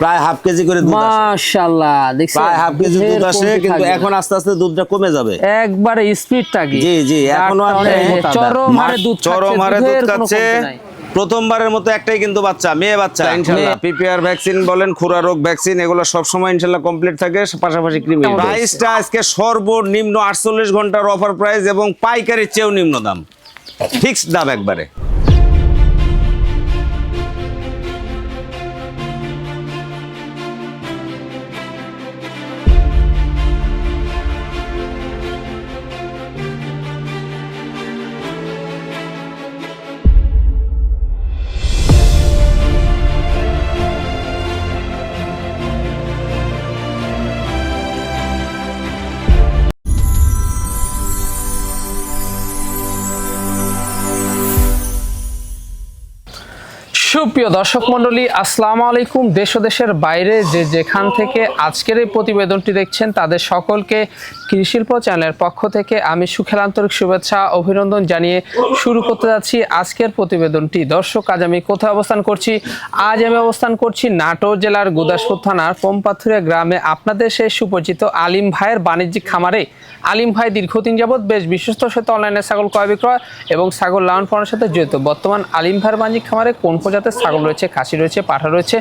প্রায় half KG করে দুধ আসে। মাশাআল্লাহ, দেখছেন প্রায় হাফ কেজি দুধ আসে, কিন্তু এখন আস্তে আস্তে দুধটা কমে যাবে। একবারে স্পিডটা কি? জি জি, এখনো চরম হারে দুধ খাচ্ছে। প্রথমবারের মতো একটাই কিন্তু বাচ্চা, মেয়ে বাচ্চা ইনশাআল্লাহ। পিপিআর ভ্যাকসিন বলেন, খুরা রোগ ভ্যাকসিন, এগুলো সব সময় ইনশাআল্লাহ কমপ্লিট থাকে, পাশাপাশি কৃমি। প্রাইসটা আজকে সর্বনিম্ন 48 ঘন্টার অফার প্রাইস এবং পাইকারির চেয়েও নিম্ন দাম, ফিক্সড দাম একবারে। সুপ্রিয় দর্শক মণ্ডলী, আসসালামু আলাইকুম। দেশ ও দেশের বাইরে যে যেখান থেকে আজকের এই প্রতিবেদনটি দেখছেন, তাদের সকলকে কৃষিশিল্প চ্যানেলের পক্ষ থেকে আমি সুখের আন্তরিক শুভেচ্ছা অভিনন্দন জানিয়ে শুরু করতে যাচ্ছি আজকের প্রতিবেদনটি। দর্শক, আজ আমি কোথায় অবস্থান করছি? আজ আমি অবস্থান করছি নাটোর জেলার গুদাসপুর থানার পোমপাথুরিয়া গ্রামে, আপনাদের সেই সুপরিচিত আলিম ভাইয়ের বাণিজ্যিক খামারে। আলিম ভাই দীর্ঘদিন যাবৎ বেশ বিশ্বস্তর সাথে অনলাইনে ছাগল ক্রয় বিক্রয় এবং ছাগল লালন পালনের সাথে জড়িত। বর্তমান আলিম ভাইয়ের বাণিজ্যিক খামারে কোন প্রজাতের ছাগল রয়েছে, খাসি রয়েছে, পাঠা রয়েছে,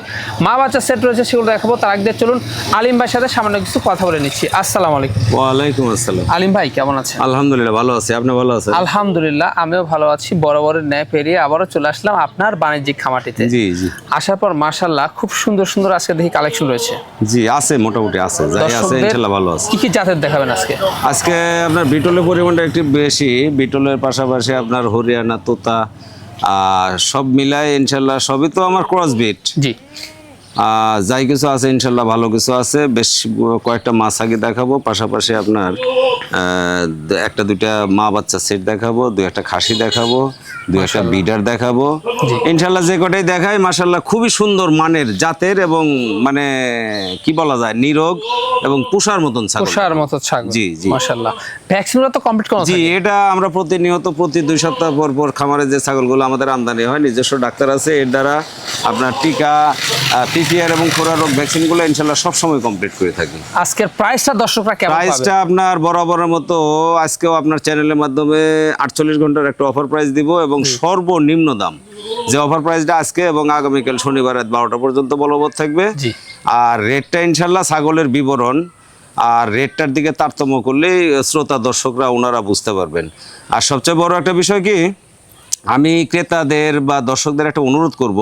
মা বাচ্চা সেট রয়েছে, সেগুলো দেখাবো। তার আগে চলুন আলিম ভাইয়ের সাথে সামান্য কিছু কথা বলে নিচ্ছি। আসসালামু আলাইকুম। ওয়ালাইকুম আসসালাম। আলিম ভাই কেমন আছেন? আলহামদুলিল্লাহ ভালো আছি, আপনি ভালো আছেন? আলহামদুলিল্লাহ আমিও ভালো আছি। বরাবরের ন্যায় পেরিয়ে আবারও চলে আসলাম আপনার বাণিজ্যিক খামারটিতে। জি জি। আসার পর মাশাআল্লাহ খুব সুন্দর সুন্দর আজকে দেখি কালেকশন রয়েছে। জি আছে, মোটামুটি আছে, যাই আছে ইনশাআল্লাহ ভালো আছে। কি কি জাতের দেখাবেন আজকে? আজকে আপনার বিটলের পরিমাণটা একটু বেশি, বিটলের পাশাপাশি আপনার হরিয়ানা, তোতা, সব মিলায় ইনশাল্লাহ সবই তো আমার ক্রস বিট। জি, যাই কিছু আছে ইনশাল্লাহ ভালো কিছু আছে। বেশ কয়েকটা মাছ আগে দেখাবো, পাশাপাশি আপনার একটা দুইটা মা বাচ্চা সেট দেখাবো, দুই একটা খাসি দেখাবো, দুই একটা বিডার দেখাবো। ইনশাল্লাহ যে কটাই দেখাই মাশাল্লাহ খুবই সুন্দর মানের জাতের এবং মানে কি বলা যায়, নিরোগ এবং পুষার মতন ছাগল। পুষার মতো ছাগল। জি জি মাশাআল্লাহ। ভ্যাকসিনগুলো তো কমপ্লিট করা? জি, এটা আমরা প্রতিনিয়ত প্রতি 2 সপ্তাহ পর পর খামারে যে ছাগলগুলো আমাদের আমদানি হয়, নিজস্ব ডাক্তার আছে, এর দ্বারা আপনার টিকা, পিপিআর এবং খুরা রোগ ভ্যাকসিনগুলো ইনশাল্লাহ সবসময় কমপ্লিট করে থাকি। আজকের প্রাইসটা দর্শকরা কেমন পাবে? প্রাইসটা আপনার বরাবরের মতো আজকেও আপনার চ্যানেলের মাধ্যমে 48 ঘন্টার একটা অফার প্রাইস দিব এবং সর্বনিম্ন দাম, যে অফার প্রাইসটা আজকে এবং আগামীকাল শনিবার রাত 12টা পর্যন্ত বলবৎ থাকবে। জি। আর রেটটা ইনশাল্লাহ ছাগলের বিবরণ আর রেটটার দিকে তারতম্য করলেই শ্রোতা দর্শকরা ওনারা বুঝতে পারবেন। আর সবচেয়ে বড় একটা বিষয় কি, আমি ক্রেতাদের বা দর্শকদের একটা অনুরোধ করব,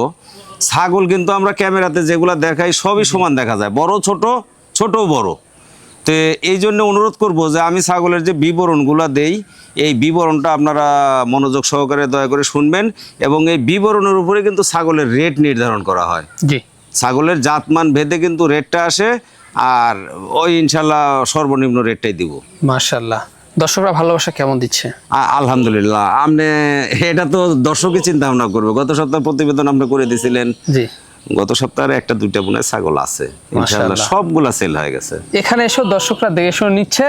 ছাগল কিন্তু আমরা ক্যামেরাতে যেগুলো দেখাই সবই সমান দেখা যায়, বড় ছোট, ছোট বড়। তো এই জন্য অনুরোধ করব যে আমি ছাগলের যে বিবরণগুলো দেই, এই বিবরণটা আপনারা মনোযোগ সহকারে দয়া করে শুনবেন এবং এই বিবরণের উপরে কিন্তু ছাগলের রেট নির্ধারণ করা হয়। জি। ছাগলের জাতমান ভেদে কিন্তু রেটটা আসে, আর ওই ইনশাল্লাহ সর্বনিম্ন রেটটাই দিব। মাশাআল্লাহ। দর্শকরা ভালোবাসা কেমন দিচ্ছে? আলহামদুলিল্লাহ। আপনি এটা তো দর্শকই চিন্তা ভাবনা করবে। গত সপ্তাহে প্রতিবেদন আপনি করে দিয়েছিলেন। জি। গত সপ্তাহে একটা দুইটা মনে হয় ছাগল আছে, ইনশাআল্লাহ সবগুলা সেল হয়ে গেছে। এখানে এসে দর্শকরা দেখে শুনে নিচ্ছে,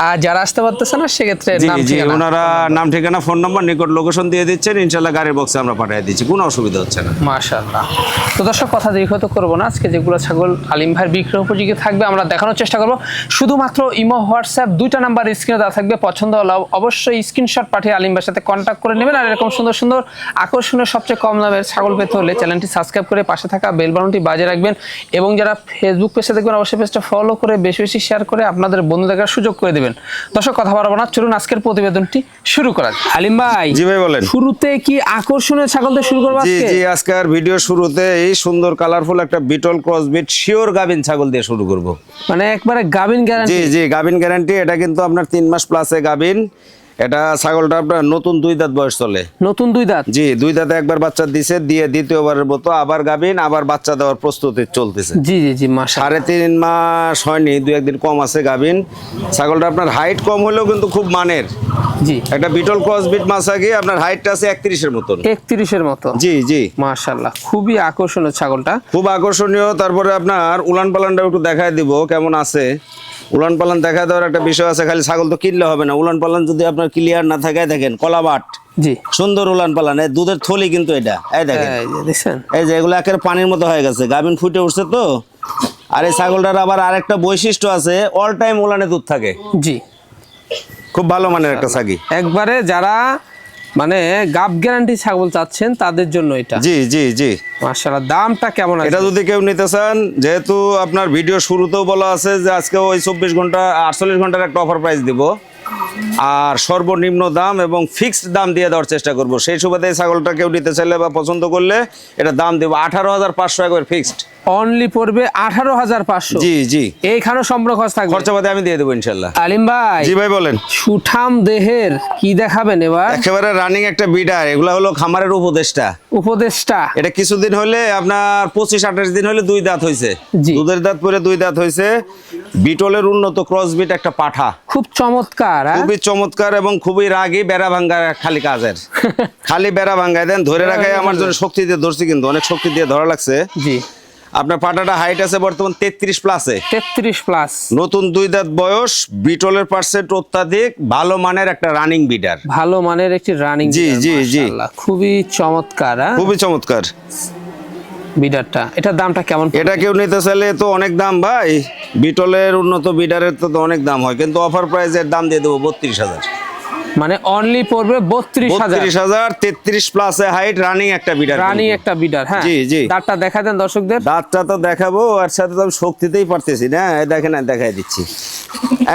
আর যারা আসতে পারতেছে না সেক্ষেত্রে নাম ঠিকানা, ওনারা নাম ঠিকানা ফোন নাম্বার নিকট লোকেশন দিয়ে দিচ্ছেন, ইনশাআল্লাহ গাড়ির বক্সে আমরা পাঠিয়ে দিচ্ছি, কোনো অসুবিধা হচ্ছে না। মাশাআল্লাহ। তো দর্শক, কথা দীর্ঘত করবো না, আজকে যেগুলো ছাগল আলিম ভাইয়ের বিক্রয় উপযোগী থাকবে আমরা দেখানোর চেষ্টা করবো। শুধুমাত্র ইমো, হোয়াটসঅ্যাপ দুইটা নাম্বার স্ক্রিনে দেওয়া থাকবে। পছন্দ হলে অবশ্যই স্ক্রিনশট পাঠিয়ে আলিম ভাইয়ের সাথে কন্ট্যাক্ট করে নেবেন। আর এরকম সুন্দর সুন্দর আকর্ষণীয় সবচেয়ে কম দামের ছাগল পেতে হলে চ্যানেলটি সাবস্ক্রাইব করে পাশে থাকা বেল বাটনটি বাজিয়ে রাখবেন এবং যারা ফেসবুক পেজে দেখবেন অবশ্যই পেজটা ফলো করে বেশি বেশি শেয়ার করে আপনাদের বন্ধু দেখার সুযোগ করে দেবেন। দর্শক, কথা বাড়াবো না, চলুন আজকের প্রতিবেদনটি শুরু করা যাক। আলিম ভাই। জি ভাই বলেন। শুরুতে কি আকর্ষণীয় ছাগল দিয়ে শুরু করব আজকে? জি জি, আজকের ভিডিও শুরুতে এই সুন্দর কালারফুল একটা বিটল ক্রস বিট শিওর গাবিন ছাগল দিয়ে শুরু করব। মানে একবারে গাবিন গ্যারান্টি? জি জি, গাবিন গ্যারান্টি। এটা কিন্তু আপনার 3 মাস প্লাসে গাবিন। এটা ছাগলটা আপনার নতুন 2 দাঁত বয়স চলে। নতুন 2 দাঁত? জি, 2 দাঁতে একবার বাচ্চা দিছে, দিয়ে দ্বিতীয়বারের মতো আবার গাবিন, আবার বাচ্চা দেওয়ার প্রস্তুতি চলতেছে। জি জি জি, মাশাআল্লাহ। 3.5 মাস হয়নি, 2-1 দিন কম আছে গাবিন। ছাগলটা আপনার হাইট কম হলেও কিন্তু খুব মানের। জি। একটা বিটল ক্রস বিট মাসাকি, আপনার হাইটটা আছে 31 এর মতন। 31 এর মতো? জি জি, মাশাআল্লাহ, খুবই আকর্ষণীয় ছাগলটা। খুব আকর্ষণীয়। তারপরে আপনার উলান পালানটা একটু দেখায় দিব কেমন আছে। উলান পালান দেখা দেওয়ার একটা বিষয় আছে, খালি ছাগল তো কিনলে হবে না, উলান পালান যদি আপনার ক্লিয়ার না থাকে, দেখেন কলাবাট জি, সুন্দর উলান পালান, দুধের থলি কিন্তু এটা, এই দেখেন, এই যে দেখছেন, এই যে এগুলো একেবারে পানির মতো হয়ে গেছে, গাভিন ফুটে উঠছে তো আর এই ছাগলটার আবার আরেকটা বৈশিষ্ট্য আছে, অল টাইম ওলানে দুধ থাকে। জি, খুব ভালো মানের একটা ছাগি। একবারে যারা মানে গাব গ্যারান্টি ছাগল চাচ্ছেন তাদের জন্য এটা। জি জি জি। মাশাআল্লাহ, দামটা কেমন আছে? এটা যদি কেউ নিতে চান, যেহেতু আপনার ভিডিও শুরুতেও বলা আছে যে আজকে ওই 24 ঘন্টা 48 ঘন্টার একটা অফার প্রাইস দিব, আর সর্বনিম্ন দাম এবং ফিক্সড দাম দিয়ে দেওয়ার চেষ্টা করব। সেই সুবাদে এই ছাগলটা কেউ নিতে চাইলে বা পছন্দ করলে এটা দাম দেব 18,500 একবার ফিক্সড। অনলি পড়বে 18,500। জি জি। এইখানে সম্পূর্ণ খরচ থাকবে, খরচাপাতি আমি দিয়ে দেবো ইনশাল্লাহ। আলিম ভাই। জি ভাই বলেন। সুঠাম দেহের কি দেখাবেন এবার? একেবারে রানিং একটা বিডার, এগুলা হলো খামারের উপদেষ্টা। উপদেশটা এটা কিছুদিন হলে আপনার 25-28 দিন হলে 2 দাঁত হয়েছে, জি। দুধের দাঁত পরে 2 দাঁত হয়েছে। বিটলের উন্নত ক্রস বিট একটা পাঠা, খুব চমৎকার। খুবই চমৎকার এবং খুবই রাগী, বেড়া ভাঙ্গা খালি কাজের। খালি বেড়া ভাঙ্গায় দেন, ধরে রাখাই আমার জন্য শক্তি দিয়ে ধরছি, কিন্তু অনেক শক্তি দিয়ে ধরা লাগছে। জি। আপনার পাটাটা হাইট আছে বর্তমান 33 প্লাসে, 33 প্লাস, নতুন 2 দাঁত বয়স, বিটলের পার্সেন্ট অত্যাধিক ভালো মানের একটা রানিং বিডার। ভালো মানের একটি রানিং। জি জি জি। খুবই চমৎকার, খুবই চমৎকার বিডারটা। এটার দামটা কেমন? এটা কেউ নিতে চাইলে তো অনেক দাম ভাই, বিটলের উন্নত বিডারের তো অনেক দাম হয়, কিন্তু অফার প্রাইসের দাম দিয়ে দেবো 32,000। মানে অনলি পড়বে 32,000। 32,000, 33 প্লাসে হাইট, রানিং একটা বিডার। রানিং একটা বিডার। হ্যাঁ জি জি। দাঁতটা দেখা দেন দর্শকদের। দাঁতটা তো দেখাবো, আর সাথে তো আমি শক্তিতেই পারতেছি না। এই দেখেন, দেখাই দিচ্ছি।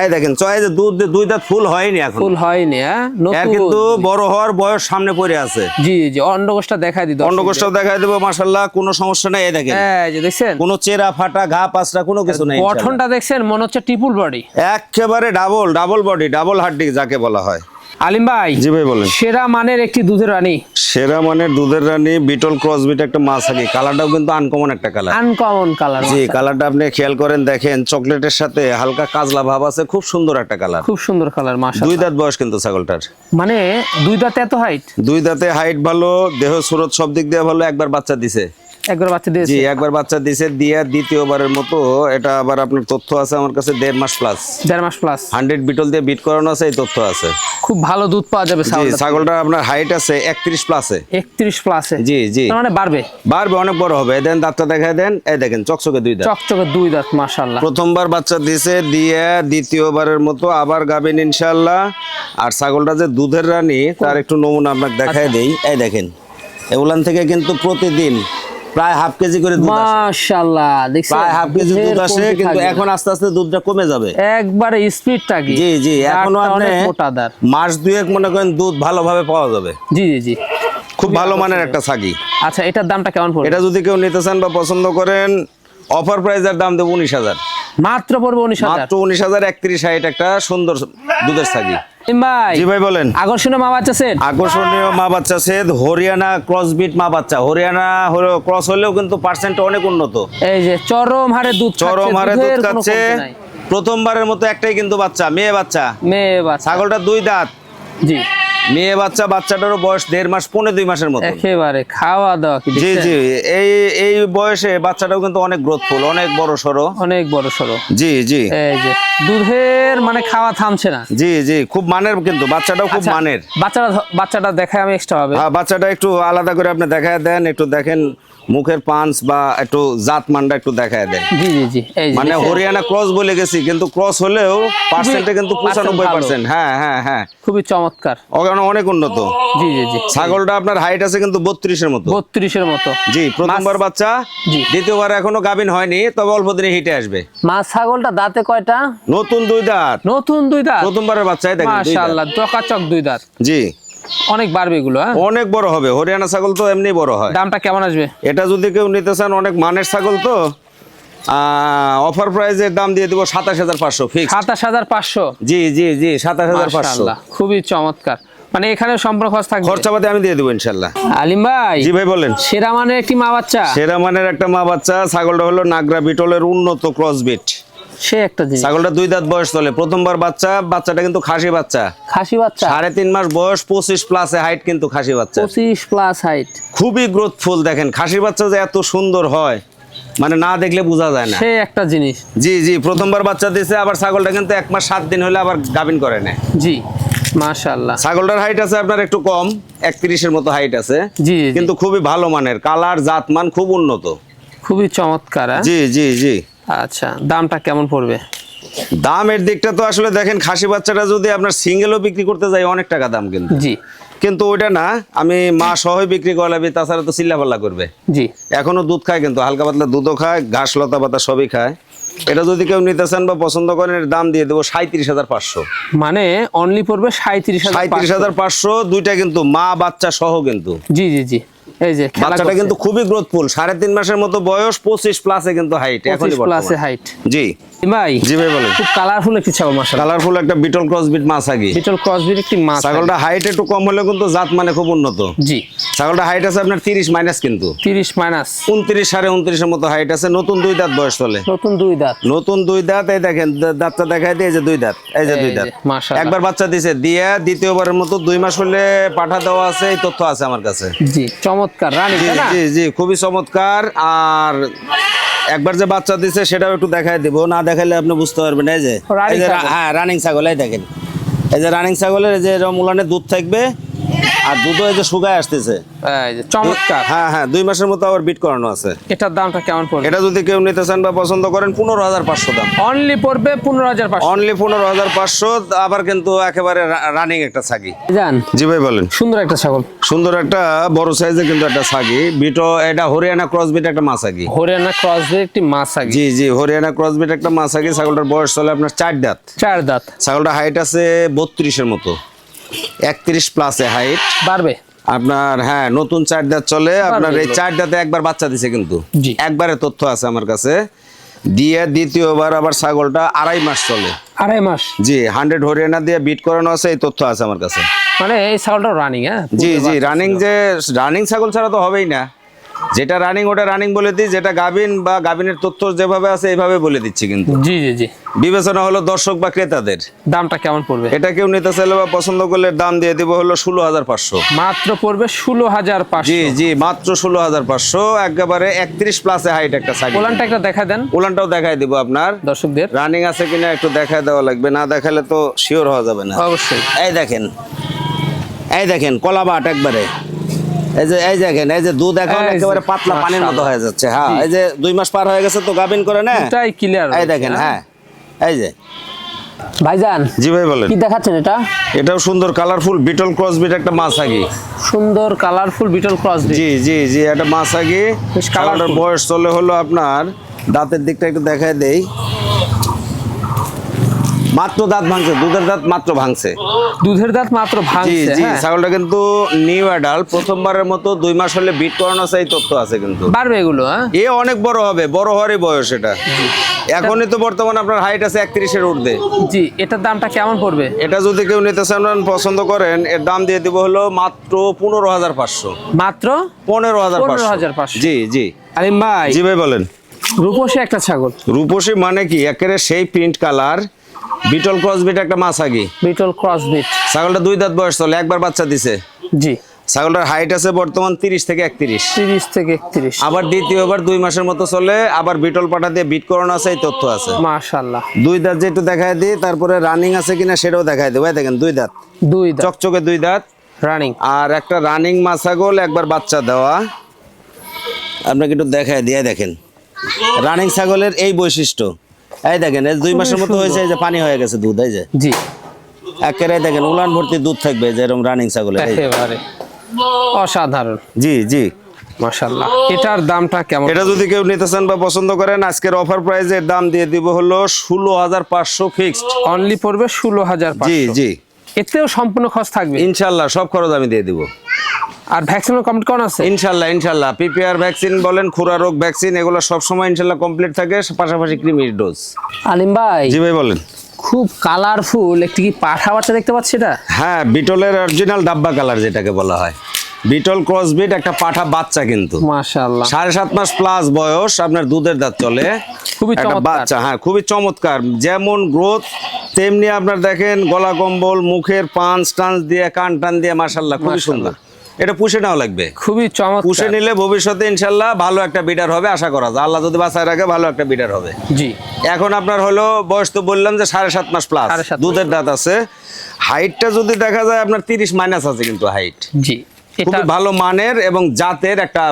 এই দেখেন চয়েস দুধ 2 দাঁত ফুল হয়নি এখন, ফুল হয়নি। হ্যাঁ এর নতুন, কিন্তু বড় হওয়ার বয়স সামনে পড়ে আছে। জি জি। অন্ডকোষটা দেখাই দিই। অন্ডকোষটাও দেখাই দেবো, মাশাআল্লাহ কোনো সমস্যা নাই। এই দেখেন, এই যে দেখছেন, কোনো চেরা ফাটা ঘা পাঁচটা কোনো কিছু নাই। গঠনটা দেখছেন, মনে হচ্ছে ট্রিপল বডি, একেবারে ডাবল বডি, ডাবল হাড্ডি যাকে বলা হয়। আলিম ভাই। জি ভাই বলেন। সেরা মানের একটি দুধের রানী, সেরা মানের দুধের রানী বিটল ক্রস বিট একটা মাছ থাকে। কালারটাও কিন্তু আনকমন একটা কালার, আনকমন কালার। জি কালারটা আপনি খেয়াল করেন, দেখেন চকলেটের সাথে হালকা কাজলা ভাব আছে, খুব সুন্দর একটা কালার। খুব সুন্দর কালার, 2 মাশাআল্লাহ। দাঁত বয়স কিন্তু ছাগলটার। মানে 2 দাঁতে এত হাইট? 2 দাঁতে হাইট ভালো, দেহ সুরত সব দিক দিয়ে ভালো। একবার বাচ্চা দিছে। একবার বাচ্চা দিয়েছে? জি একবার বাচ্চা দিছে, দিয়া দ্বিতীয়বারের মতো। এটা আবার আপনার তথ্য আছে আমার কাছে, 1.5 মাস প্লাস, 1.5 মাস প্লাস। 100 বিটল দিয়ে বিট করানো আছে, এই তথ্য আছে। খুব ভালো দুধ পাওয়া যাবে জি ছাগলটা আপনার হাইট আছে 31 প্লাসে। 31 প্লাসে? জি জি। মানে বাড়বে অনেক বড় হবে। দেন দাঁতটা দেখায় দেন, এই দেখেন চকচকে 2 দাঁত, চকচকে 2 দাঁত, মাশাআল্লাহ। প্রথমবার বাচ্চা দিছে, দিয়ে দ্বিতীয়বারের মতো আবার গাবেন ইনশাআল্লাহ। আর ছাগলটা যে দুধের রানী তার একটু নমুনা আপনাকে দেখায় দেই। এই দেখেন, এগুলান থেকে কিন্তু প্রতিদিন প্রায় হাফ কেজি করে দুধ আসে। মাশাআল্লাহ, দেখছেন প্রায় হাফ কেজি দুধ আসে, কিন্তু এখন আস্তে আস্তে দুধটা কমে যাবে। একবারে স্পিডটা কি? জি জি। এখনো আপনি মোটা দাঁত, মাস 2 মনে করেন দুধ ভালোভাবে পাওয়া যাবে। জি জি জি। খুব ভালো মানের একটা ছাগি। আচ্ছা, এটার দামটা কেমন পড়বে? এটা যদি কেউ নিতে চান বা পছন্দ করেন, অফার প্রাইসের দাম দেবো 19,000 মাত্র পড়বে। 19,000 মাত্র 19,000। 31 হাইট একটা সুন্দর দুধের ছাগি। ভাই। জি ভাই বলেন। আকর্ষণীয় মা বাচ্চা সেট, আকর্ষণীয় মা বাচ্চা সেট, হরিয়ানা ক্রস বিট মা বাচ্চা। হরিয়ানা ক্রস হলেও কিন্তু পার্সেন্ট অনেক উন্নত। এই যে চরম হারে দুধ, চরম হারে দুধ দুধের কোনো খাচ্ছে। কমতি নাই। প্রথমবারের মতো একটাই কিন্তু বাচ্চা, মেয়ে বাচ্চা। মেয়ে বাচ্চা, ছাগলটা 2 দাঁত, জি মেয়ে বাচ্চা। বাচ্চাটারও বয়স 1.5 মাস, 2 মাসের মতো। একেবারে খাওয়া দাওয়া কি জি দেখছেন? জি। এই বয়সে বাচ্চাটাও কিন্তু অনেক গ্রোথফুল, অনেক বড় সড়ো। অনেক বড় সড়ো। জি জি। এই যে দুধের মানে খাওয়া থামছে না। জি জি। খুব মানের, কিন্তু বাচ্চাটাও খুব আচ্ছা, মানের। বাচ্চাটা দেখায় আমি এক্সট্রা হবে। হ্যাঁ, বাচ্চাটা একটু আলাদা করে আপনি দেখায় দেন, একটু দেখেন মুখের পাঁচ বা একটু জাত মানটা একটু দেখায় দেন। জি জি জি। এই যে মানে হরিয়ানা ক্রস বলে গেছি, কিন্তু ক্রস হলেও পার্সেন্টে কিন্তু 95%। হ্যাঁ হ্যাঁ হ্যাঁ। খুবই চমৎকার, ওখানে অনেক উন্নত। জি জি জি। ছাগলটা আপনার হাইট আছে কিন্তু 32-এর মতো। 32-এর মতো। জি, প্রথমবার বাচ্চা। জি। দ্বিতীয়বার এখনো গাভিন হয়নি, তবে অল্প দিনে হিটে আসবে। মা ছাগলটা দাঁতে কয়টা? নতুন 2 দাঁত। নতুন 2 দাঁত। প্রথমবারের বাচ্চাই দেখেন 2 দাঁত। মাশাআল্লাহ, চকাচক 2 দাঁত। জি। অনেক বাড়বে এগুলো। হ্যাঁ, অনেক বড় হবে। হরিয়ানা ছাগল তো এমনি বড় হয়। দামটা কেমন আসবে? এটা যদি কেউ নিতে চান, অনেক মানের ছাগল তো, অফার প্রাইজের দাম দিয়ে দেবো 27,500 ফিক্স। 27,500? জি জি জি। 27,500। মাশাআল্লাহ, খুবই চমৎকার। মানে এখানে সম্পূর্ণ খরচ থাকবে? খরচাপাতি আমি দিয়ে দেবো ইনশাল্লাহ। আলিম ভাই। জি ভাই বলেন। সেরা মানের একটি মা বাচ্চা, সেরা মানের একটা মা বাচ্চা। ছাগলটা হলো নাগরা বিটলের উন্নত ক্রস বিট। সে একটা জিনিস। ছাগলটা 2 দাঁত বয়স চলে, প্রথমবার বাচ্চা। বাচ্চাটা কিন্তু খাসি বাচ্চা, খাসি বাচ্চা। 3.5 মাস বয়স, 25 প্লাসে হাইট কিন্তু খাসি বাচ্চা। 25 প্লাস হাইট। খুবই গ্রোথফুল। দেখেন খাসি বাচ্চা যে এত সুন্দর হয়, মানে না দেখলে বোঝা যায় না। সে একটা জিনিস। জি জি। প্রথমবার বাচ্চা দিয়েছে। আবার ছাগলটা কিন্তু 1 মাস 7 দিন হলে আবার গাভিন করে নেয়। জি, মাশাআল্লাহ। ছাগলটার হাইট আছে আপনার একটু কম, 31-এর মতো হাইট আছে, জি জি। কিন্তু খুবই ভালো মানের। কালার জাত মান খুব উন্নত। খুবই চমৎকার। হ্যাঁ? জি জি জি। আচ্ছা, দামটা কেমন পড়বে? দামের দিকটা তো আসলে দেখেন, খাসি বাচ্চাটা যদি আপনার সিঙ্গেলও বিক্রি করতে যাই অনেক টাকা দাম কিন্তু, জি কিন্তু ওইটা না, আমি মা সহই বিক্রি করাবি, তাছাড়া তো চিল্লাপাল্লা করবে। জি। এখনো দুধ খায়, কিন্তু হালকা পাতলা দুধও খায়, ঘাস লতা পাতা সবই খায়। এটা যদি কেউ নিতে চান বা পছন্দ করেন, এর দাম দিয়ে দেবো 37,500। মানে অনলি পড়বে 37,500। 37,500 দুইটা, কিন্তু মা বাচ্চা সহ কিন্তু। জি জি জি। এই যে খেলা বাচ্চাটা করছে। কিন্তু খুবই গ্রোথফুল, 3.5 মাসের মতো বয়স, 25 প্লাসে কিন্তু হাইট, 25 প্লাসে হাইট। জি ভাই জি ভাই বলেন। খুব কালারফুল একটি ছাগল, মাশাআল্লাহ। কালারফুল একটা বিটল ক্রসবিট মাছাগি। বিটল ক্রসবিট একটি মাছ। ছাগলটা হাইট একটু কম হলেও কিন্তু জাত মানে খুব উন্নত। জি। ছাগলটা হাইট আছে আপনার 30 মাইনাস, কিন্তু 30 মাইনাস 29 29.5 এর মতো হাইট আছে। নতুন 2 দাঁত বয়স চলে। নতুন 2 দাঁত। নতুন 2 দাঁত। এই দেখেন দাঁতটা দেখাই দিয়ে, এই যে 2 দাঁত, এই যে 2 দাঁত। মাশাআল্লাহ। একবার বাচ্চা দিছে, দিয়ে দ্বিতীয়বারের মতো 2 মাস হলে পাঠা দেওয়া আছে, এই তথ্য আছে আমার কাছে। জি চমৎকার রানী, জি তাই না? জি জি, খুবই চমৎকার। আর একবার যে বাচ্চা দিছে সেটাও একটু দেখাই দিব, না দেখাইলে আপনি বুঝতে পারবেন। এই যে রানিং ছাগল। হ্যাঁ রানিং ছাগল, এই দেখেন, এই যে রানিং ছাগলের এই যে এরকম উলানে দুধ থাকবে, আর দুধও এই যে শুকায় আসতেছে। এই যে চমৎকার। হ্যাঁ হ্যাঁ, 2 মাসের মতো আবার বিট করানো আছে। এটার দামটা কেমন পড়বে? এটা যদি কেউ নিতে চান বা পছন্দ করেন, 15,500 দাম। অনলি পড়বে 15,500। অনলি 15,500। আবার কিন্তু একেবারে রানিং একটা ছাগি। জান জি ভাই বলেন। সুন্দর একটা ছাগল, সুন্দর একটা বড় সাইজের কিন্তু একটা ছাগি বিটো। এটা হরিয়ানা ক্রসবিট একটা মাছাগি। হরিয়ানা ক্রসবিট একটি মাছ আগে। জি জি, হরিয়ানা ক্রসবিট একটা মাছাগি। ছাগলটার বয়স চলে আপনার 4 দাঁত। 4 দাঁত। ছাগলটা হাইট আছে 32 এর মতো, 31 প্লাসে হাইট বাড়বে আপনার। হ্যাঁ, নতুন 4 দাঁত চলে আপনার। এই 4 দাঁতে একবার বাচ্চা দিছে কিন্তু, জি। একবারে তথ্য আছে আমার কাছে। দিয়ে দ্বিতীয়বার আবার ছাগলটা 2.5 মাস চলে। 2.5 মাস। জি, 100 হরিয়ানা দিয়ে বিট করানো আছে, এই তথ্য আছে আমার কাছে। মানে এই ছাগলটা রানিং। হ্যাঁ জি জি, রানিং। যে রানিং ছাগল ছাড়া তো হবেই না। যেটা রানিং ওটা রানিং বলে দিই, যেটা গাবিন বা গাবিনের তথ্য যেভাবে আছে এইভাবে বলে দিচ্ছি কিন্তু। জি জি জি। বিবেচনা হলো দর্শক বা ক্রেতাদের। দামটা কেমন পড়বে? এটা কেউ নিতে চাইলে বা পছন্দ করলে দাম দিয়ে দিব হলো 16,500। মাত্র পড়বে 16,500। জি জি, মাত্র 16,500। একেবারে 31 প্লাসে হাইট একটা ছাগল। ওলানটা একটা দেখা দেন উলানটাও দেখাই দিব আপনার দর্শকদের। রানিং আছে কিনা একটু দেখাই দেওয়া লাগবে, না দেখালে তো শিওর হওয়া যাবে না। অবশ্যই। এই দেখেন, এই দেখেন কলাবাট একবারে। এই যে এই দেখেন, এই যে দুধ এখন এই যে, একেবারে পাতলা পানির মতো হয়ে যাচ্ছে। হ্যাঁ, এই যে 2 মাস পার হয়ে গেছে তো গাবিন করে না, এটাই ক্লিয়ার। এই দেখেন। হ্যাঁ, এই যে ভাইজান জি ভাই বলেন। কি দেখাচ্ছেন এটা? এটাও সুন্দর কালারফুল বিটল ক্রসবিট একটা মাছাগি। সুন্দর কালারফুল বিটল ক্রসবিট। জি জি জি, একটা মাছাগি। বেশ কালারটার colourful। বয়স চলে হলো আপনার, দাঁতের দিকটা একটু দেখায় দেই, মাত্র দাঁত ভাঙছে, দুধের দাঁত মাত্র ভাঙছে। দুধের দাঁত মাত্র জি ভাঙছে। জি, হ্যাঁ ছাগলটা কিন্তু নিউ অ্যাডাল্ট, প্রথমবারের মতো 2 মাস হলে বিট করানো চাই তথ্য আছে কিন্তু। বাড়বে এগুলো। হ্যাঁ এ অনেক বড় হবে, বড় হওয়ারই বয়স এটা। এখনই তো বর্তমানে আপনার হাইট আছে 31-এর ঊর্ধ্বে। জি। এটার দামটা কেমন পড়বে? এটা যদি কেউ নিতে চান পছন্দ করেন, এর দাম দিয়ে দিব হলো মাত্র 15,500। মাত্র 15,500। জি জি আলিম ভাই জি ভাই বলেন। রূপসী একটা ছাগল। রূপসী মানে কি, একেবারে সেই প্রিন্ট কালার বিটল ক্রসবিট একটা মাছাগি। বিটল ক্রসবিট। ছাগলটা 2 দাঁত বয়স চলে, একবার বাচ্চা দিছে। জি। ছাগলটার হাইট আছে বর্তমান 30 থেকে 31। 30 থেকে 31। আবার দ্বিতীয়বার 2 মাসের মতো চলে, আবার বিটল পাটা দিয়ে বিট করানো আছে, এই তথ্য আছে। মাশাআল্লাহ। 2 দাঁত যে একটু দেখায় দিই, তারপরে রানিং আছে কিনা সেটাও দেখায় দেবো। দেখেন 2 দাঁত, 2 দাঁত চকচকে 2 দাঁত। রানিং। আর একটা রানিং মাছাগোল, একবার বাচ্চা দেওয়া। আপনাকে একটু দেখায় দিয়ে দেখেন রানিং ছাগলের এই বৈশিষ্ট্য। এই দেখেন, এই 2 মাসের মতো হয়েছে, এই যে পানি হয়ে গেছে দুধ, এই যে জি। একেবারে দেখেন উলান ভর্তি দুধ থাকবে যেরকম রানিং ছাগলের। এই যে। একেবারে অসাধারণ। জি জি, মাশাআল্লাহ। এটার দামটা কেমন? এটা যদি কেউ নিতে চান বা পছন্দ করেন, আজকের অফার প্রাইজের দাম দিয়ে দিব হলো 16,500 ফিক্সড। অনলি পড়বে 16,500। জি জি, এতেও সম্পূর্ণ খরচ থাকবে ইনশাল্লাহ সব খরচ আমি দিয়ে দিব। আর ভ্যাকসিনের কমপ্লিট কোন আছে? ইনশাল্লাহ ইনশাল্লাহ, পিপিআর ভ্যাকসিন বলেন, খুরা রোগ ভ্যাকসিন, এগুলো সবসময় ইনশাল্লাহ কমপ্লিট থাকে, পাশাপাশি কৃমির ডোজ। আলিম ভাই জি ভাই বলেন। খুব কালারফুল একটি কি পাঠা বাচ্চা দেখতে পাচ্ছি এটা? হ্যাঁ, বিটলের অরিজিনাল ডাব্বা কালার যেটাকে বলা হয়, বিটল ক্রসবিট একটা পাঠা বাচ্চা কিন্তু। মাশাআল্লাহ। 7.5 মাস প্লাস বয়স, আপনার দুধের দাঁত চলে। খুবই একটা চমৎকার। বাচ্চা, হ্যাঁ খুবই চমৎকার। যেমন গ্রোথ তেমনি আপনার দেখেন গলা কম্বল, মুখের পাঁচ টান্স দিয়ে, কান টান দিয়ে, মাশাআল্লাহ খুবই সুন্দর। এটা পুষে নেওয়া লাগবে। খুবই পুষে চমৎকার। নিলে ভবিষ্যতে ইনশাল্লাহ ভালো একটা বিডার হবে আশা করা যায়, আল্লাহ যদি বাঁচায় রাখে ভালো একটা বিডার হবে। জি। এখন আপনার হলো বয়স তো বললাম যে 7.5 মাস প্লাস, 7.5 মাস। দুধের দাঁত আছে। হাইটটা যদি দেখা যায় আপনার 30 মাইনাস আছে কিন্তু হাইট। জি। খুবই ভালো মানের এবং জাতের একটা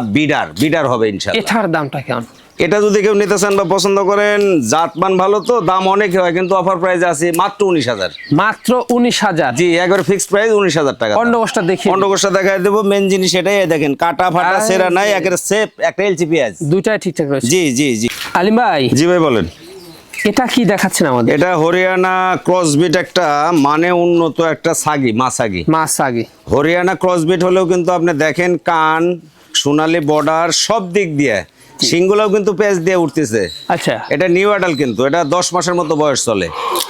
বিডার হবে ইনশাল্লাহ। এটার দামটা কেমন? এটা যদি কেউ নিতে চান বা পছন্দ করেন, জাতমান ভালো তো, দাম অনেক হয়, কিন্তু অফার প্রাইস আছে মাত্র 19,000। মাত্র 19,000। জি, একবার ফিক্সড প্রাইস 19,000 টাকা। অন্ডকোষটা দেখি, অন্ডকোষটা দেখাই দেবো। মেন জিনিস এটাই, দেখেন কাটা ফাটা সেরা নাই, একেবারে সেফ একটা এলচি পেঁয়াজ। দুইটাই ঠিকঠাক রয়েছে। জি জি জি। আলিম ভাই, জি ভাই বলেন। এটা কি দেখাচ্ছেন আমাদের? এটা হরিয়ানা ক্রসবিট, একটা মানে উন্নত একটা ছাগি, মাছাগি। মাছাগি হরিয়ানা ক্রসবিট হলেও কিন্তু আপনি দেখেন কান, সোনালী বর্ডার, সব দিক দিয়ে সিংগুলাও কিন্তু পেঁয়াজ দিয়ে উঠতেছে। আচ্ছা, এটা নিউ অ্যাডাল, কিন্তু এটা 10 মাসের মতো বয়স চলে।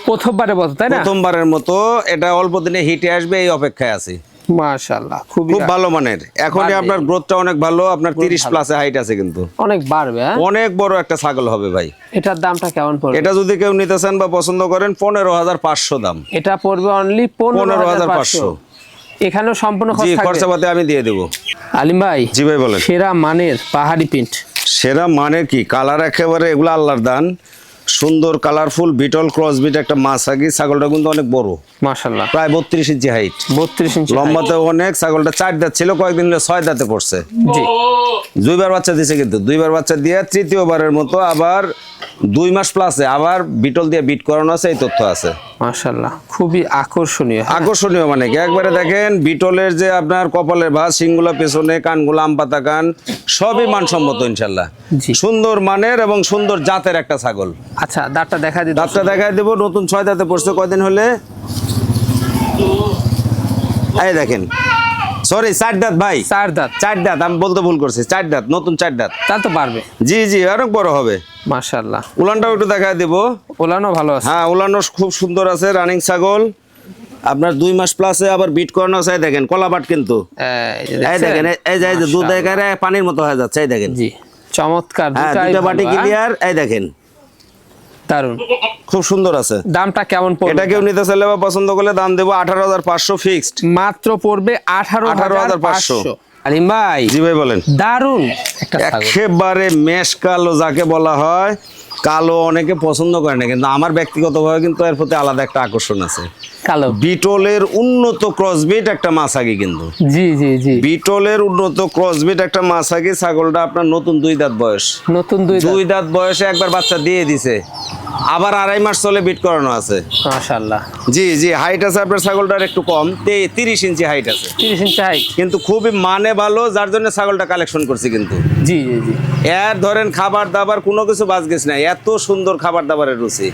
প্রথমবারের মতো, তাই না? প্রথমবারের মতো। এটা অল্প দিনে হিটে আসবে, এই অপেক্ষায় আছে। মাশাআল্লাহ, খুবই খুব ভালো মানের। এখনই আপনার গ্রোথটা অনেক ভালো, আপনার 30 প্লাসে হাইট আছে, কিন্তু অনেক বাড়বে। অনেক বড় একটা ছাগল হবে ভাই। এটার দামটা কেমন পড়বে? এটা যদি কেউ নিতে চান বা পছন্দ করেন, 15,500 দাম। এটা পড়বে অনলি 15,500। এখানেও সম্পূর্ণ জি, খরচ থাকবে। খরচাপাতি আমি দিয়ে দেব। আলিম ভাই, জি ভাই বলেন। সেরা মানের পাহাড়ি প্রিন্ট। সেরা মানের কি কালার, একেবারে এগুলো আল্লাহর দান। সুন্দর কালারফুল বিটল ক্রসবিট একটা মাছাগি। ছাগলটা কিন্তু অনেক বড়, মাশাআল্লাহ, প্রায় 32 ইঞ্চি হাইট, 32 ইঞ্চি লম্বাতে অনেক। ছাগলটা 4 দাঁত ছিল, কয়েকদিন হলো 6 দাঁতে পড়ছে। জি, 2বার বাচ্চা দিছে, কিন্তু 2বার বাচ্চা দিয়ে তৃতীয়বারের মতো আবার 2 মাস প্লাসে আবার বিটল দিয়ে বিট করানো আছে, এই তথ্য আছে। মাশাআল্লাহ, খুবই আকর্ষণীয়। আকর্ষণীয় মানে কি, একবারে দেখেন বিটলের যে আপনার কপালের ভাঁজ, সিংগুলা পেছনে, কানগুলা আমপাতা কান, সবই মানসম্মত ইনশাল্লাহ। জি। সুন্দর মানের এবং সুন্দর জাতের একটা ছাগল। আচ্ছা, দাঁতটা দেখা দিই। দাঁতটা দেখাই দেবো। নতুন 6 দাঁতে পড়ছে, কয়দিন হলে। এই দেখেন, সরি 4 দাঁত ভাই, 4 দাঁত। 4 দাঁত, আমি বলতে ভুল করছি। 4 দাঁত, নতুন 4 দাঁত। তা তো পারবে। জি জি, অনেক বড় হবে। মাশাআল্লাহ, উলানটাও একটু দেখাই দেবো। ওলানো ভালো আছে। হ্যাঁ, উলানো খুব সুন্দর আছে, রানিং ছাগল। আপনার 2 মাস প্লাসে আবার বিট করানো আছে। এই দেখেন কলাবাট, কিন্তু এই দেখেন, এই যে দুধ একেবারে পানির মতো হয়ে যাচ্ছে। এই দেখেন, জি, চমৎকার। হ্যাঁ, দুটাই দুটো বাটি ভালো, ক্লিয়ার। এই দেখেন, দারুন। খুব সুন্দর আছে। দামটা কেমন পড়বে? এটা কেউ নিতে চাইলে বা পছন্দ করলে দাম দেবো 18,500 ফিক্সড। মাত্র পড়বে 18,500। আলিম ভাই, জি ভাই বলেন। দারুন একটা ছাগল। একেবারে মেশ কালো যাকে বলা হয়, কালো অনেকে পছন্দ করে না, কিন্তু আমার ব্যক্তিগতভাবে কিন্তু এর প্রতি আলাদা একটা আকর্ষণ আছে। কালো বিটলের উন্নত ক্রসবিট একটা মাছাগি, কিন্তু জি জি জি, বিটলের উন্নত ক্রসবিট একটা মাছাগি। ছাগলটা আপনার নতুন 2 দাঁত বয়স। নতুন 2 দাঁত। 2 দাঁত বয়সে একবার বাচ্চা দিয়ে দিছে, আবার 2.5 মাস চলে বিট করানো আছে। মাশাআল্লাহ, জি জি, হাইট আছে আপনার ছাগলটার একটু কম, 30 ইঞ্চি হাইট আছে, 30 ইঞ্চি হাইট। কিন্তু খুবই মানে ভালো, যার জন্য ছাগলটা কালেকশন করছি। কিন্তু জি জি জি। এর ধরেন খাবার দাবার কোনো কিছু বাজ গেছে না, এত সুন্দর খাবার দাবারের রুচি।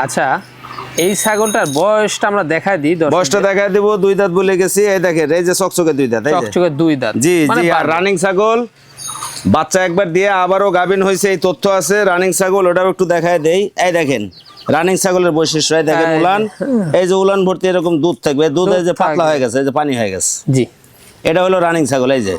আচ্ছা, এই ছাগলটার বয়সটা আমরা দেখাই দিই। বয়সটা দেখাই দেবো। 2 দাঁত বলে গেছি। এই দেখেন, এই যে চকচকে 2 দাঁত, এই যে চকচকে 2 দাঁত। জি মানে জি। আর রানিং ছাগল, বাচ্চা একবার দিয়ে আবারও গাভিন হয়েছে, এই তথ্য আছে। রানিং ছাগল, ওটাও একটু দেখায় দেই। এই দেখেন রানিং ছাগলের বৈশিষ্ট্য। এই দেখেন উলান, এই যে উলান ভর্তি এরকম দুধ থাকবে। দুধ এই যে পাতলা হয়ে গেছে, এই যে পানি হয়ে গেছে। জি, এটা হলো রানিং ছাগল। এই যে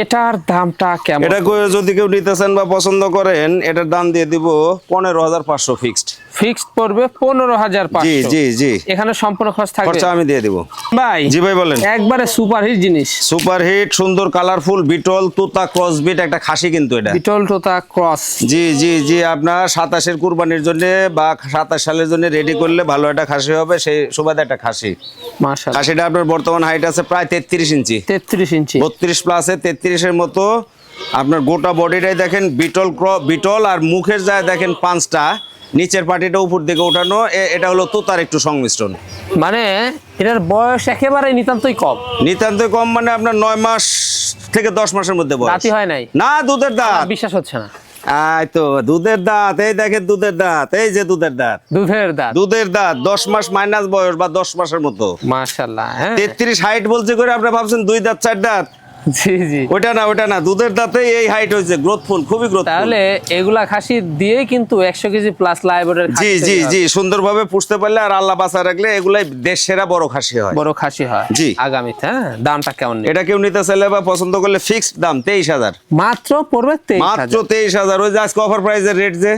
এটার দামটা কেমন? এটা যদি কেউ নিতে চান বা পছন্দ করেন, এটার দাম দিয়ে দিব 15,500 ফিক্সড। ফিক্সড পড়বে 15,500। জি জি জি, এখানে সম্পূর্ণ খরচ থাকবে। খরচা আমি দিয়ে দিব ভাই। জি ভাই বলেন। একবারে সুপার হিট জিনিস। সুপার হিট, সুন্দর কালারফুল বিটল তুতা ক্রসবিট একটা খাসি, কিন্তু এটা বিটল তোতা ক্রস। জি জি জি। আপনার 27-এর কুরবানির জন্য বা 27 সালের জন্য রেডি করলে ভালো একটা খাসি হবে, সেই সুবাদে একটা খাসি। মাশাআল্লাহ, খাসিটা আপনার বর্তমান হাইট আছে প্রায় 33 ইঞ্চি, 33 ইঞ্চি, 32 প্লাসে 33-এর মতো। আপনার গোটা বডিটাই দেখেন বিটল, আর মুখের যায় দেখেন পাঁচটা, নিচের পাটিটা উপর দিকে ওঠানো। এটা হলো তোতার একটু সংমিশ্রণ। মানে এটার বয়স একেবারে নিতান্তই কম। নিতান্তই কম মানে আপনার 9 মাস থেকে 10 মাসের মধ্যে বয়স। দাঁতই হয় নাই না, দুধের দাঁত। বিশ্বাস হচ্ছে না। এই তো দুধের দাঁত, এই দেখেন দুধের দাঁত, এই যে দুধের দাঁত, দুধের দাঁত। দুধের দাঁত 10 মাস মাইনাস বয়স বা 10 মাসের মতো। মাশাআল্লাহ, হ্যাঁ। 33 হাইট বলছে করে আপনি ভাবছেন 2 দাঁত 4 দাঁত। জি জি, ওটা না, দুধের দাঁতে এই হাইট হয়েছে, গ্রোথফুল, খুবই গ্রোথফুল। তাহলে এগুলা খাসি দিয়ে কিন্তু 100 কেজি প্লাস লাইভের জি জি জি, সুন্দরভাবে পুষতে পারলে আর আল্লাহ বাঁচা রাখলে এগুলাই দেশ সেরা বড় খাসি হয়, বড় খাসি হয়। জি। আগামীতে দামটা কেমন? এটা কেউ নিতে চাইলে বা পছন্দ করলে ফিক্সড দাম 23,000। মাত্র পড়বে 23,000। মাত্র 23,000। ওই যে আজকে অফার প্রাইসের রেট যে,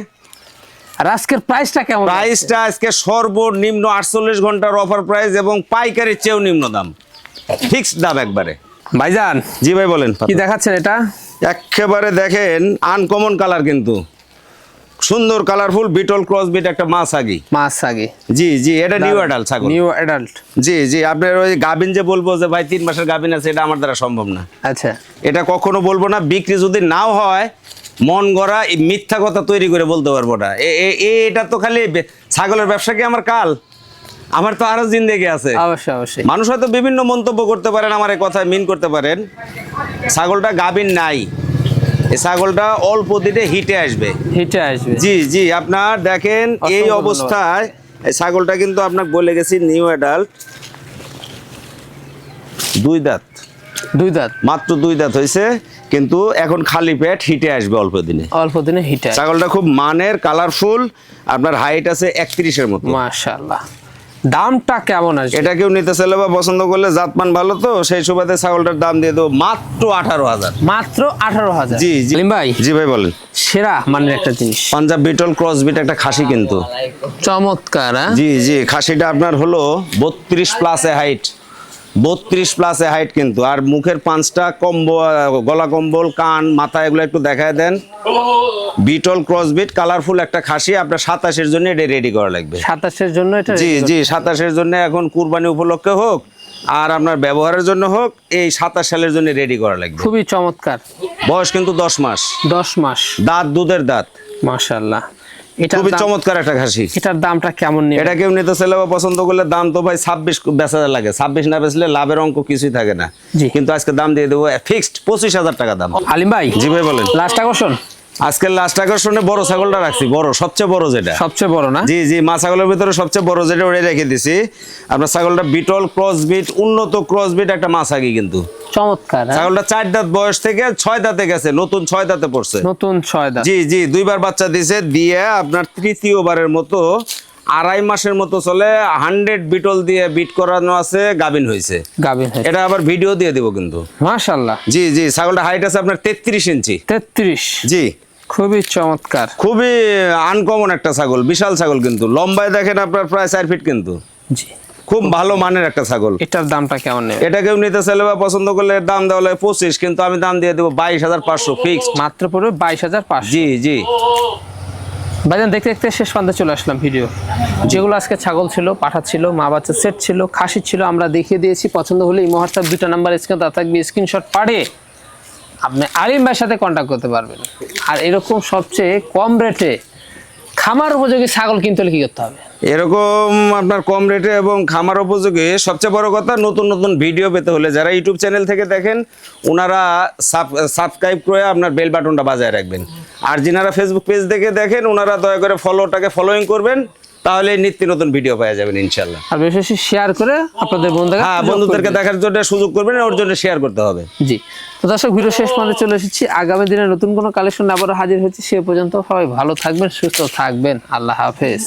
আর আজকের প্রাইসটা কেমন? প্রাইসটা আজকে সর্বনিম্ন 48 ঘন্টার অফার প্রাইস এবং পাইকারির চেয়েও নিম্ন দাম, ফিক্সড দাম একবারে। ভাইজান, জি ভাই বলেন। কি দেখাচ্ছেন এটা? একেবারে দেখেন আনকমন কালার, কিন্তু সুন্দর কালারফুল বিটল ক্রস বিট একটা মাছাগি। মাছাগি, জি জি, এটা নিউ অ্যাডাল্ট ছাগল। New adult. জি জি, আপনার ওই গাবিন যে বলবো যে ভাই 3 মাসের গাবিন আছে, এটা আমার দ্বারা সম্ভব না। আচ্ছা, এটা কখনো বলবো না। বিক্রি যদি নাও হয়, মন গড়া এই মিথ্যা কথা তৈরি করে বলতে পারবো না। এটা তো খালি ছাগলের ব্যবসা কি আমার কাল? আমার তো আরো জিন্দেগি আছে। অবশ্যই অবশ্যই। মানুষ হয়তো বিভিন্ন মন্তব্য করতে পারেন, আমার এই কথায় মিন করতে পারেন। ছাগলটা গাবিন নাই, এই ছাগলটা অল্প দিনে হিটে আসবে। হিটে আসবে। জি জি, আপনার দেখেন এই অসংখ্য অবস্থায় এই ছাগলটা কিন্তু আপনাকে বলে গেছি নিউ অ্যাডাল্ট, 2 দাঁত, 2 দাঁত, মাত্র 2 দাঁত হয়েছে, কিন্তু এখন খালি পেট হিটে আসবে অল্প দিনে। অল্প দিনে হিটে আসবে। ছাগলটা খুব মানের, কালারফুল, আপনার হাইট আছে 31-এর মতো। মাশাআল্লাহ। দামটা কেমন আসবে? এটা কেউ নিতে চাইলে বা পছন্দ করলে, জাতমান ভালো তো, সেই সুবাদে ছাগলটার দাম দিয়ে দেবো মাত্র 18,000। মাত্র 18,000? জি জি সেলিম ভাই, জি ভাই বলেন। সেরা মানের একটা জিনিস, পাঞ্জাব বিটল ক্রস বিট একটা খাসি কিন্তু। চমৎকার। জি জি, খাসিটা আপনার হলো 32 প্লাসে হাইট, 32 প্লাসে হাইট কিন্তু। আর মুখের পাঁচটা গলা কম্বল, কান, মাথা এগুলো একটু দেখায় দেন। বিটল ক্রস বিট কালারফুল একটা খাসি, আপনার 27-এর জন্য এটা রেডি করা লাগবে। 27-এর জন্য এটা? জি জি, 27-এর জন্য, এখন কুরবানি উপলক্ষে হোক আর আপনার ব্যবহারের জন্য হোক, এই 27 সালের জন্য রেডি করা লাগবে। খুবই চমৎকার। বয়স কিন্তু 10 মাস। 10 মাস। দাঁত দুধের দাঁত। মাশাআল্লাহ। এটা খুবই চমৎকার একটা খাসি। এটার দামটা কেমন নেবে? এটা কেউ নিতে চাইলে বা পছন্দ করলে দাম তো ভাই 26 বেচা লাগে। 26 না বেচলে লাভের অঙ্ক কিছুই থাকে না। জি। কিন্তু আজকে দাম দিয়ে দেবো ফিক্সড 25,000 টাকা দাম। আলিম ভাই। জি ভাই বলেন। লাস্ট আকর্ষণ? আজকে লাস্ট আকর্ষণে বড় ছাগলটা রাখছি, বড়, সবচেয়ে বড় যেটা। সবচেয়ে বড় না? জি জি, মা ছাগলের ভিতরে সবচেয়ে বড় যেটা, ওটাই রেখে দিছি। আপনার ছাগলটা বিটল ক্রস বিট, উন্নত ক্রস বিট একটা মাছাগি কিন্তু। চমৎকার। ছাগলটা 4 দাঁত বয়স থেকে 6 দাঁতে গেছে, নতুন 6 দাঁতে পড়ছে। নতুন 6 দাঁত। জি জি, 2বার বাচ্চা দিছে, দিয়ে আপনার তৃতীয়বারের মতো 2.5 মাসের মতো চলে। 100 বিটল দিয়ে বিট করানো আছে, গাবিন হয়েছে। গাবিন হয়েছে। এটা আবার ভিডিও দিয়ে দিব কিন্তু। মাশাআল্লাহ। জি জি, ছাগলটা হাইট আছে আপনার 33 ইঞ্চি। 33? জি, খুবই চমৎকার। খুবই আনকমন একটা ছাগল, বিশাল ছাগল কিন্তু। লম্বায় দেখেন আপনার প্রায় 4 ফিট কিন্তু। জি, খুব ভালো মানের একটা ছাগল। এটার দামটা কেমন নেবে? এটা কেউ নিতে চাইলে বা পছন্দ করলে দাম দেওয়া লাগে 25, কিন্তু আমি দাম দিয়ে দেবো 22,500 ফিক্সড। মাত্র পড়বে 22,500। জি জি ভাইজান, দেখতে দেখতে শেষ প্রান্তে চলে আসলাম ভিডিও। যেগুলো আজকে ছাগল ছিল, পাঠা ছিল, মা বাচ্চা সেট ছিল, খাসি ছিল, আমরা দেখিয়ে দিয়েছি। পছন্দ হলে এই হোয়াটসঅ্যাপ 2টা নাম্বার স্ক্রিনে দেওয়া থাকবে, স্ক্রিনশট পাঠিয়ে আপনি আলিম ভাইয়ের সাথে কন্ট্যাক্ট করতে পারবেন। আর এরকম সবচেয়ে কম রেটে খামার উপযোগী ছাগল কিনতে হলে কি করতে হবে? এরকম আপনার কম রেটে এবং খামার উপযোগী, সবচেয়ে বড় কথা, নতুন নতুন ভিডিও পেতে হলে যারা ইউটিউব চ্যানেল থেকে দেখেন, ওনারা সাবস্ক্রাইব করে আপনার বেল বাটনটা বাজায় রাখবেন। আর যিনারা ফেসবুক পেজ থেকে দেখেন, ওনারা দয়া করে ফলোইং করবেন, তাহলে নিত্য নতুন ভিডিও পাওয়া যাবেন ইনশাল্লাহ। আর বেশি বেশি শেয়ার করে আপনাদের বন্ধুদেরকে দেখার জন্য সুযোগ করবেন, ওর জন্য শেয়ার করতে হবে। জি, তো দর্শক, ভিডিও শেষ পর্যন্ত চলে এসেছি। আগামী দিনে নতুন কোনো কালেকশন আবারও হাজির হচ্ছে। সে পর্যন্ত সবাই ভালো থাকবেন, সুস্থ থাকবেন। আল্লাহ হাফেজ।